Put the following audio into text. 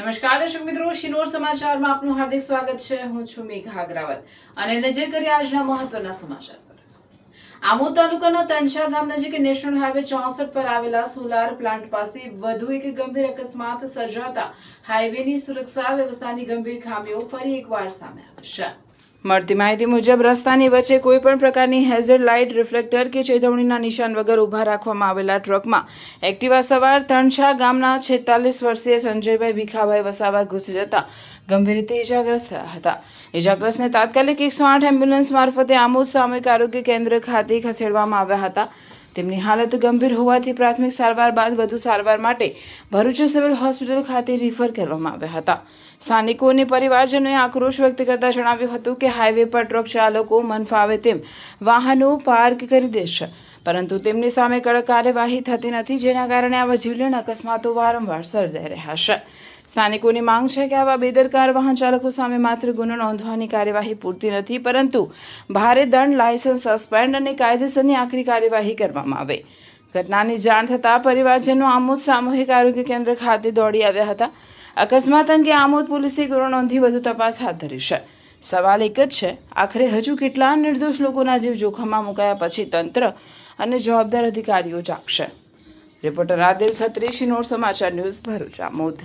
નમસ્કાર દર્શક મિત્રો, શિનોર સમાચારમાં આપનું હાર્દિક સ્વાગત છે। હું છું મેઘા અગ્રવાલ અને નજર કરીએ આજના મહત્વના સમાચાર પર। આમોદ તાલુકાના તણછા ગામ નજીક નેશનલ હાઈવે 64 પર આવેલા સોલાર પ્લાન્ટ પાસે વધુ એક ગંભીર અકસ્માત સર્જાતા હાઈવેની સુરક્ષા વ્યવસ્થાની ગંભીર ખામીઓ ફરી એકવાર સામે આવી છે। મળતી માહિતી મુજબ રસ્તાની વચ્ચે કોઈ પણ પ્રકારની હેઝર્ડ લાઇટ, રિફ્લેક્ટર કે ચેતવણીના નિશાન વગર ઊભા રાખવામાં આવેલા ટ્રકમાં એક્ટિવા સવાર તણછા ગામના 46 વર્ષીય સંજયભાઈ ભીખાભાઈ વસાવા ઘૂસી જતા ગંભીર રીતે ઇજાગ્રસ્ત થયા હતા। ઇજાગ્રસ્તને તાત્કાલિક 108 એમ્બ્યુલન્સ મારફતે આમોદ સામૂહિક આરોગ્ય કેન્દ્ર ખાતે ખસેડવામાં આવ્યા હતા। તેમની હાલત ગંભીર હોવાથી પ્રાથમિક સારવાર બાદ વધુ સારવાર માટે ભરૂચ સિવિલ હોસ્પિટલ ખાતે રિફર કરવામાં આવ્યા હતા। સ્થાનિકો અને પરિવારજનોએ આક્રોશ વ્યક્ત કરતા જણાવ્યું હતું કે હાઈવે પર ટ્રક ચાલકો મન ફાવે તેમ વાહનો પાર્ક કરી દે છે, પરંતુ તેમની સામે કડક કાર્યવાહી થતી નથી, જેના કારણે આવા જીવલેણ અકસ્માતો વારંવાર સર્જાઈ રહ્યા છે। સ્થાનિકોની માંગ છે કે આવા બેદરકાર વાહન ચાલકો સામે માત્ર ગુનો નોંધવાની કાર્યવાહી પૂરતી નથી, પરંતુ ભારે દંડ, લાયસન્સ સસ્પેન્ડ અને કાયદેસરની આકરી કાર્યવાહી કરવામાં આવે। ઘટનાની જાણ થતાં પરિવારજનો આમોદ સામૂહિક આરોગ્ય કેન્દ્ર ખાતે દોડી આવ્યા હતા। અકસ્માત અંગે આમોદ પોલીસે ગુનો નોંધી વધુ તપાસ હાથ ધરી છે। સવાલ એક જ છે, આખરે હજુ કેટલા નિર્દોષ લોકોના જીવ જોખમમાં મુકાયા પછી તંત્ર અને જવાબદાર અધિકારીઓ જાગશે? રિપોર્ટર આદિલ ખત્રી, શિનોર સમાચાર ન્યૂઝ, ભરૂચ, આમોદ।